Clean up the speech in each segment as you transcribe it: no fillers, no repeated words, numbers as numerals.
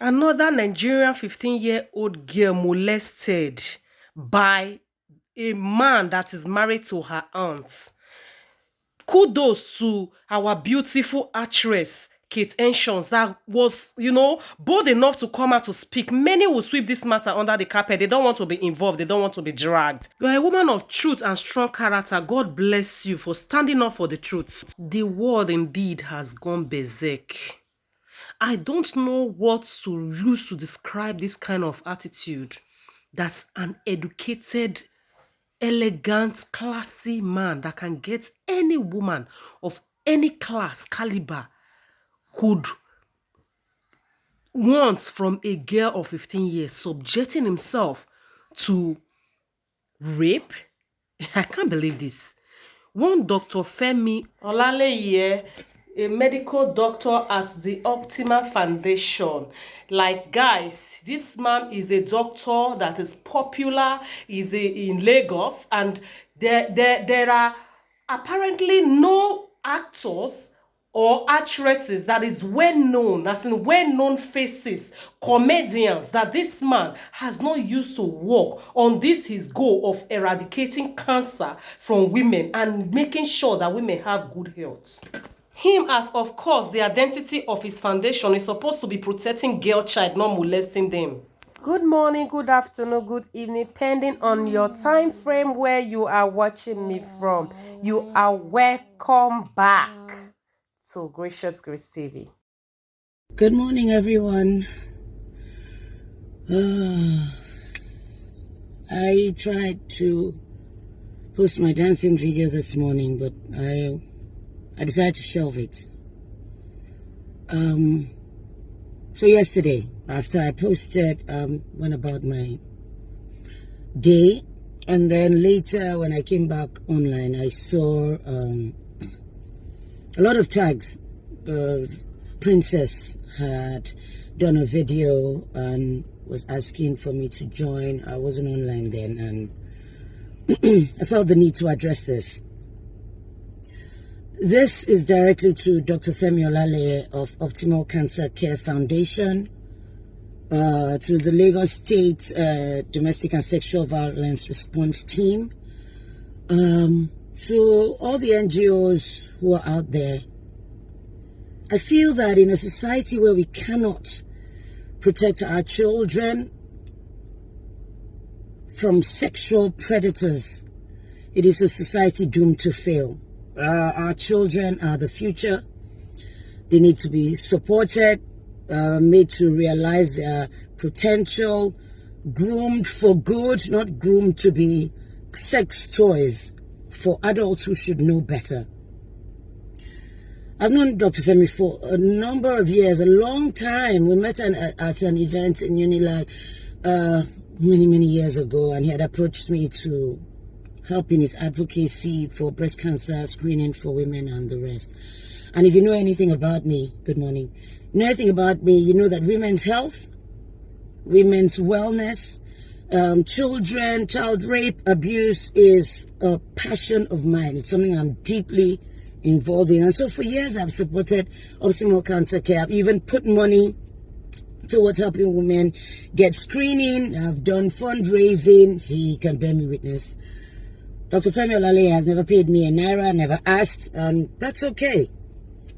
Another Nigerian 15-year-old girl molested by a man that is married to her aunt. Kudos to our beautiful actress, Kate Henshaw, that was, bold enough to come out to speak. Many will sweep this matter under the carpet. They don't want to be involved. They don't want to be dragged. You are a woman of truth and strong character. God bless you for standing up for the truth. The world indeed has gone berserk. I don't know what to use to describe this kind of attitude. That's an educated, elegant, classy man that can get any woman of any class, caliber, could want from a girl of 15 years, subjecting himself to rape. I can't believe this. One Dr. Femi Olaleye, a medical doctor at the Optima Foundation. Like, guys, this man is a doctor that is popular, in Lagos, and there are apparently no actors or actresses that is well known, as in well-known faces, comedians, that this man has not used to work on this his goal of eradicating cancer from women and making sure that women have good health. Him, as of course the identity of his foundation, is supposed to be protecting girl child, not molesting them. Good morning, good afternoon, good evening, depending on your time frame where you are watching me from. You are welcome back to Gracious Grace TV. Good morning, everyone. I tried to post my dancing video this morning, but I decided to shelve it. So yesterday, after I posted, went about my day, and then later when I came back online, I saw a lot of tags. Princess had done a video and was asking for me to join. I wasn't online then, and I felt the need to address this. This is directly to Dr. Femi Olaleye of Optimal Cancer Care Foundation, to the Lagos State Domestic and Sexual Violence Response Team, to all the NGOs who are out there. I feel that in a society where we cannot protect our children from sexual predators, it is a society doomed to fail. Our children are the future. They need to be supported, made to realize their potential, groomed for good, not groomed to be sex toys for adults who should know better. I've known Dr. Femi for a number of years, a long time. We met at an event in Unilag many years ago, and he had approached me to help in his advocacy for breast cancer screening for women and the rest. And if you know anything about me, good morning, you know anything about me, you know that women's health, women's wellness, children, child rape, abuse is a passion of mine. It's something I'm deeply involved in. And so for years I've supported Optimal Cancer Care. I've even put money towards helping women get screening. I've done fundraising. He can bear me witness. Dr. Femi Olaleye has never paid me a naira, never asked, and that's okay.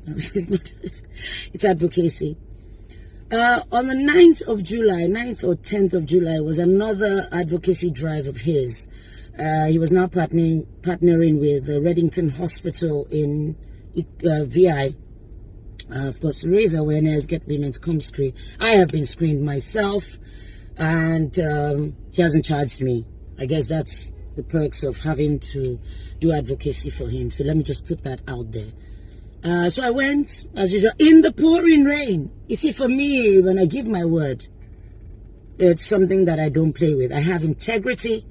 It's advocacy. On the 9th of July, 9th or 10th of July, was another advocacy drive of his. He was now partnering with the Reddington Hospital in VI. Of course, raise awareness, get women to come screen. I have been screened myself, and he hasn't charged me. I guess that's the perks of having to do advocacy for him. So let me just put that out there. So I went, as usual, in the pouring rain. You see, for me, when I give my word, it's something that I don't play with. I have integrity,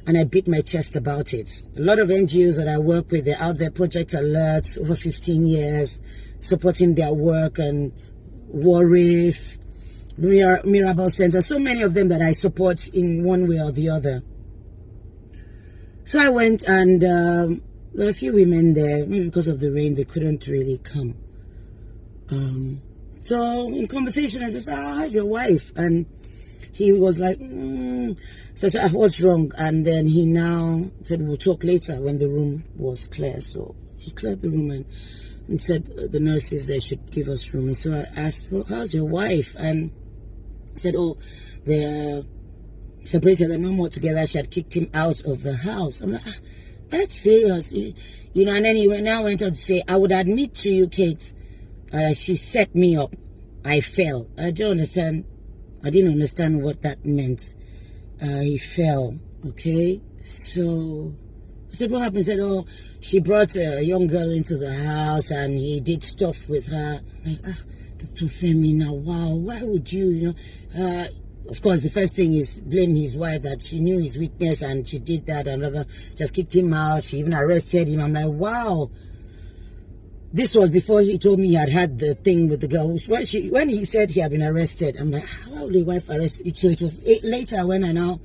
and I beat my chest about it. A lot of NGOs that I work with, they're out there, Project Alert, over 15 years, supporting their work, and Warif, Mirabel Center, so many of them that I support in one way or the other. So I went, and there were a few women there. Maybe because of the rain, they couldn't really come. So in conversation, I just said, how's your wife? And he was like, So I said, what's wrong? And then he now said, we'll talk later when the room was clear. So he cleared the room and said the nurses, they should give us room. And so I asked, well, how's your wife? And he said, oh, they're separated, they're no more together. She had kicked him out of the house. I'm like, that's serious. You know, and then he went on to say, I would admit to you, Kate, she set me up. I fell. I didn't understand what that meant. He fell. Okay. So I said, what happened? He said, oh, she brought a young girl into the house and he did stuff with her. I'm like, Dr. Femi, now, wow, why would you know? Of course, the first thing is blame his wife that she knew his weakness and she did that and blah, blah. Just kicked him out. She even arrested him. I'm like, wow. This was before he told me he had the thing with the girl. When he said he had been arrested, I'm like, how would the wife arrest you? So it was later when I now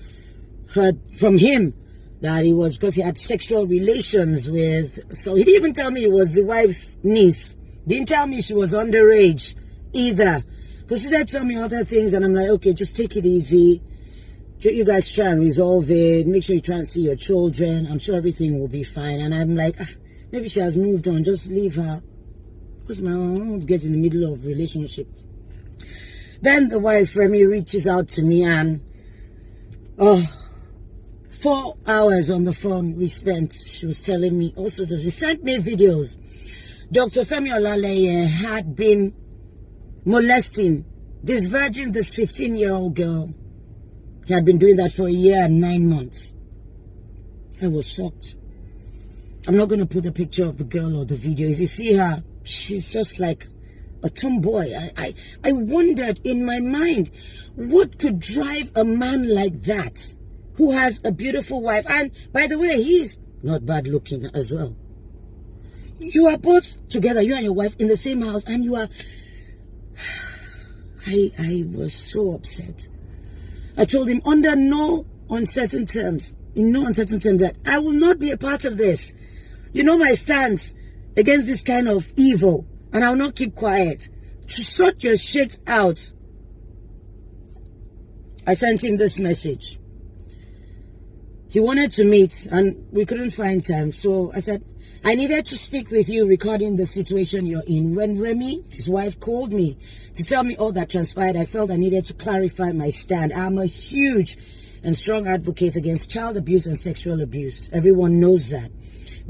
heard from him that it was because he had sexual relations with. So he didn't even tell me it was the wife's niece. Didn't tell me she was underage either. Proceeded to tell me other things, and I'm like, okay, just take it easy. You guys try and resolve it. Make sure you try and see your children. I'm sure everything will be fine. And I'm like, maybe she has moved on. Just leave her. Because I won't get in the middle of relationship. Then the wife, Femi, reaches out to me and 4 hours on the phone we spent. She was telling me also that she sent me videos. Dr. Femi Olaleye had been molesting, disvirgin this 15-year-old girl. He had been doing that for 1 year and 9 months. I was shocked. I'm not going to put a picture of the girl or the video. If you see her, she's just like a tomboy. I wondered in my mind, what could drive a man like that, who has a beautiful wife? And by the way, he's not bad looking as well. You are both together, you and your wife, in the same house, and you are... I was so upset. I told him under no uncertain terms, that I will not be a part of this. You know my stance against this kind of evil, and I will not keep quiet. Sort your shit out. I sent him this message. He wanted to meet, and we couldn't find time, so I said, I needed to speak with you regarding the situation you're in. When Remy, his wife, called me to tell me all that transpired, I felt I needed to clarify my stand. I'm a huge and strong advocate against child abuse and sexual abuse. Everyone knows that.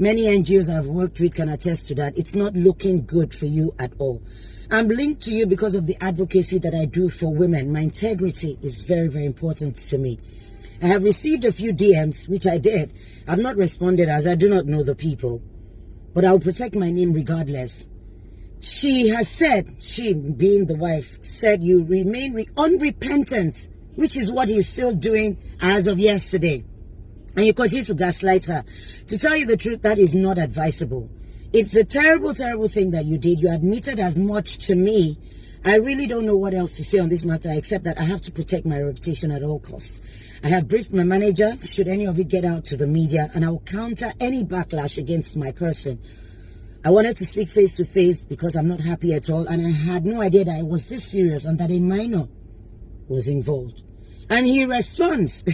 Many NGOs I've worked with can attest to that. It's not looking good for you at all. I'm linked to you because of the advocacy that I do for women. My integrity is very, very important to me. I have received a few DMs, which I did. I've not responded as I do not know the people. But I'll protect my name regardless. She has said, she being the wife, said you remain unrepentant, which is what he's still doing as of yesterday. And you continue to gaslight her. To tell you the truth, that is not advisable. It's a terrible, terrible thing that you did. You admitted as much to me. I really don't know what else to say on this matter, except that I have to protect my reputation at all costs. I have briefed my manager, should any of it get out to the media, and I will counter any backlash against my person. I wanted to speak face to face because I'm not happy at all, and I had no idea that it was this serious and that a minor was involved. And he responds,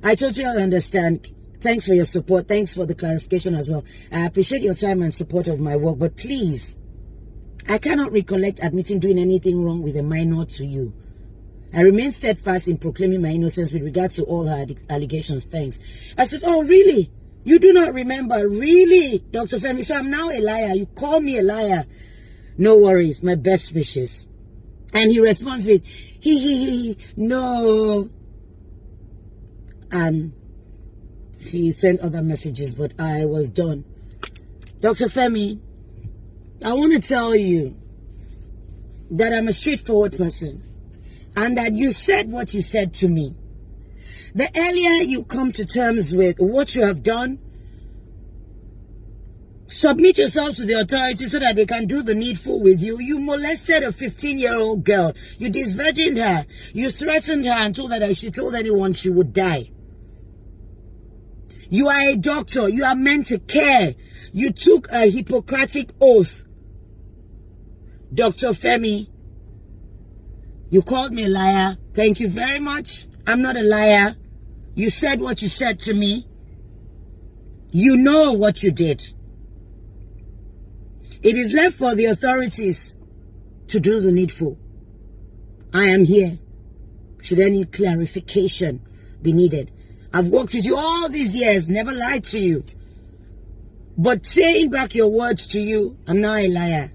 I totally understand. Thanks for your support. Thanks for the clarification as well. I appreciate your time and support of my work, but please, I cannot recollect admitting doing anything wrong with a minor to you. I remain steadfast in proclaiming my innocence with regards to all her allegations. Thanks. I said, oh, really? You do not remember? Really, Dr. Femi? So I'm now a liar. You call me a liar. No worries. My best wishes. And he responds with, no. And he sent other messages, but I was done. Dr. Femi, I want to tell you that I'm a straightforward person. And that you said what you said to me. The earlier you come to terms with what you have done, submit yourself to the authorities so that they can do the needful with you. You molested a 15-year-old girl. You disvirgined her. You threatened her and told her that if she told anyone she would die. You are a doctor. You are meant to care. You took a Hippocratic oath. Dr. Femi, You called me a liar. Thank you very much. I'm not a liar. You said what you said to me. You know what you did. It is left for the authorities to do the needful. I am here. Should any clarification be needed. I've worked with you all these years, never lied to you. But saying back your words to you, I'm not a liar.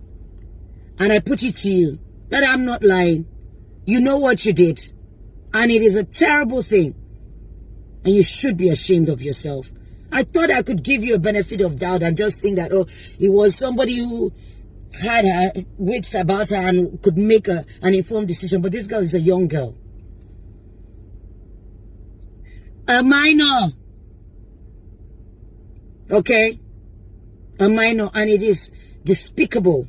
And I put it to you that I'm not lying. You know what you did. And it is a terrible thing. And you should be ashamed of yourself. I thought I could give you a benefit of doubt and just think that, oh, it was somebody who had her wits about her and could make an informed decision. But this girl is a young girl. A minor. Okay? A minor. And it is despicable.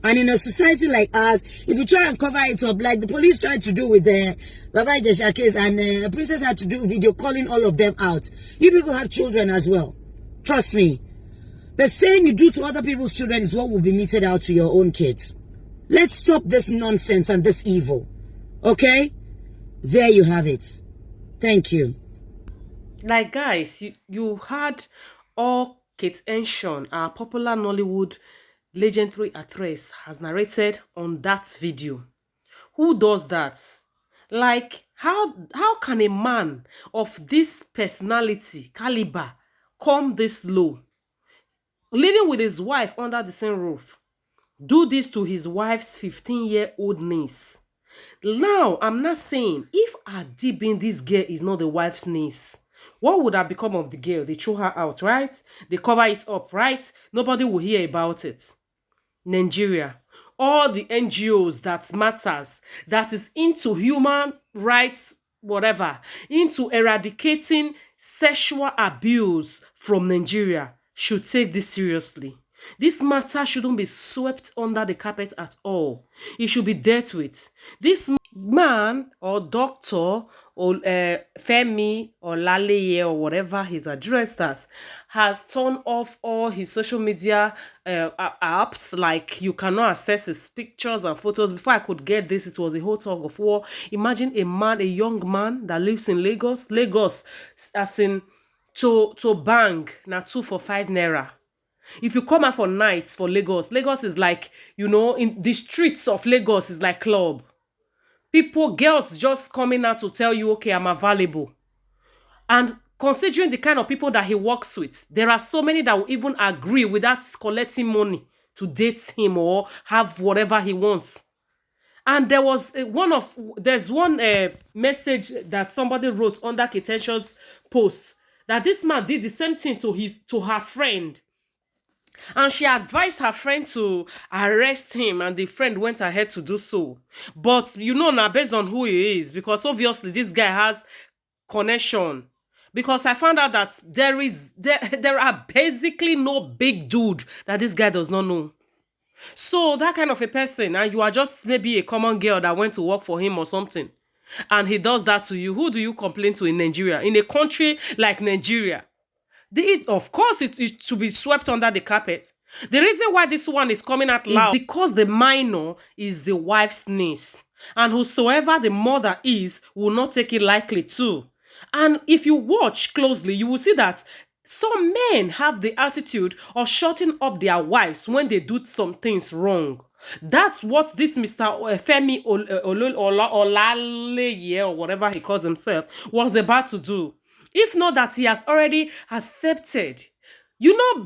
And in a society like ours, if you try and cover it up, like the police tried to do with the Baba Ijesha case, and Princess had to do video calling all of them out. You people have children as well. Trust me. The same you do to other people's children is what will be meted out to your own kids. Let's stop this nonsense and this evil. Okay? There you have it. Thank you. Like, guys, you had all Kate Henshaw, our popular Nollywood legendary actress, has narrated on that video. Who does that? Like, how can a man of this personality caliber come this low, living with his wife under the same roof, do this to his wife's 15-year-old niece? Now, I'm not saying if Adi being this girl is not the wife's niece, what would have become of the girl? They throw her out, right? They cover it up, right? Nobody will hear about it. Nigeria, all the NGOs that matters, that is into human rights, whatever, into eradicating sexual abuse from Nigeria, should take this seriously. This matter shouldn't be swept under the carpet at all. It should be dealt with. This man or doctor or Femi or Laleye or whatever he's addressed as has turned off all his social media apps. Like, you cannot access his pictures and photos. Before I could get this, it was a whole tug of war. Imagine a young man that lives in Lagos, as in to bang na 2 for 5 naira. If you come out for nights for Lagos is like, in the streets of Lagos is like club. Girls just coming out to tell you, okay, I'm available. And considering the kind of people that he works with, there are so many that will even agree without collecting money to date him or have whatever he wants. And there was there's one message that somebody wrote under Kate Henshaw's post, that this man did the same thing to her friend. And she advised her friend to arrest him, and the friend went ahead to do so. But now, based on who he is, because obviously this guy has connection. Because I found out that there are basically no big dude that this guy does not know. So that kind of a person, and you are just maybe a common girl that went to work for him or something, and he does that to you, who do you complain to in Nigeria? In a country like Nigeria, of course, it should be swept under the carpet. The reason why this one is coming out loud is because the minor is the wife's niece. And whosoever the mother is will not take it lightly too. And if you watch closely, you will see that some men have the attitude of shutting up their wives when they do some things wrong. That's what this Mr. Femi Olaleye, or whatever he calls himself, was about to do. If not that he has already accepted,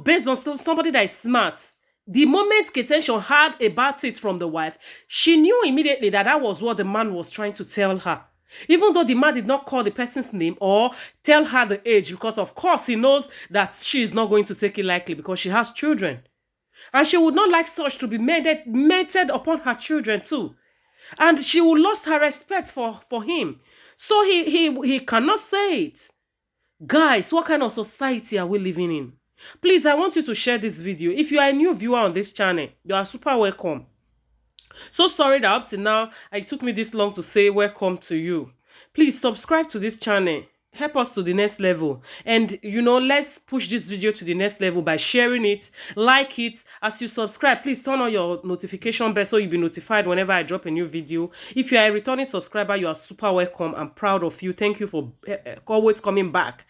based on somebody that is smart, the moment Kate Henshaw heard about it from the wife, she knew immediately that was what the man was trying to tell her. Even though the man did not call the person's name or tell her the age, because of course he knows that she is not going to take it lightly because she has children. And she would not like such to be meted upon her children too. And she would lose her respect for him. So he cannot say it. Guys, what kind of society are we living in? Please, I want you to share this video. If you are a new viewer on this channel, you are super welcome. So sorry that up to now, it took me this long to say welcome to you. Please subscribe to this channel. help us to the next level. And you know, let's push this video to the next level by sharing it, like it. As you subscribe, please turn on your notification bell so you'll be notified whenever I drop a new video. If you are a returning subscriber, you are super welcome. I'm proud of you. Thank you for always coming back.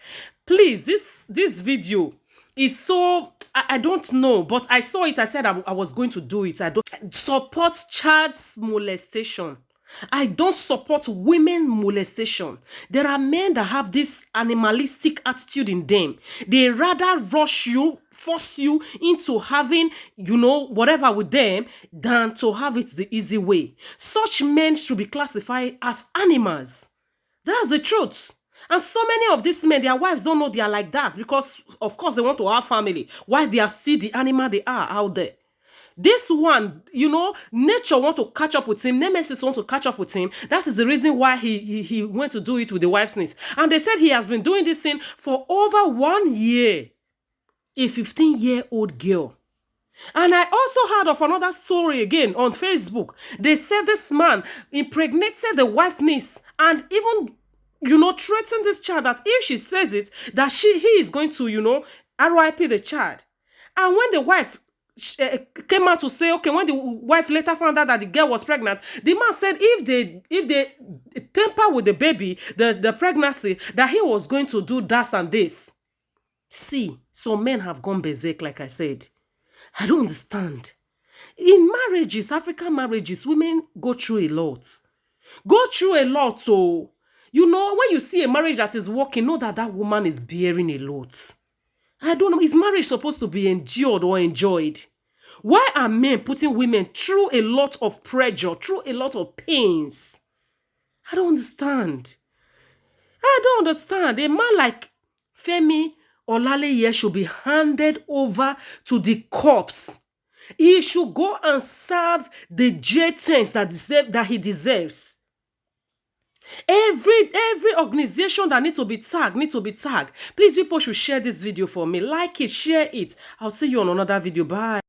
Please, this video is so, I don't know, but I saw it. I said I was going to do it. I don't support child molestation. I don't support women molestation. There are men that have this animalistic attitude in them. They rather rush you, force you into having, you know, whatever with them than to have it the easy way. Such men should be classified as animals. That's the truth. And so many of these men, their wives don't know they are like that because, of course, they want to have family. Why they are still the animal they are out there. This one, you know, nature want to catch up with him. Nemesis want to catch up with him. That is the reason why he went to do it with the wife's niece. And they said he has been doing this thing for over 1 year. A 15-year-old girl. And I also heard of another story again on Facebook. They said this man impregnated the wife's niece and even, you know, threatened this child that if she says it, that he is going to, you know, RIP the child. And when the wife came out to say, okay, when the wife later found out that the girl was pregnant, the man said if they tamper with the baby, the pregnancy, that he was going to do that and this. See, so men have gone berserk, like I said. I don't understand. In marriages, African marriages, women go through a lot. Go through a lot, so, you know, when you see a marriage that is working, know that that woman is bearing a lot. I don't know, is marriage supposed to be endured or enjoyed? Why are men putting women through a lot of pressure, through a lot of pains? I don't understand. I don't understand. A man like Femi Olaleye should be handed over to the cops. He should go and serve the jail-terms that he deserves. Every organization that needs to be tagged. Please, people should share this video for me. Like it, share it. I'll see you on another video. Bye.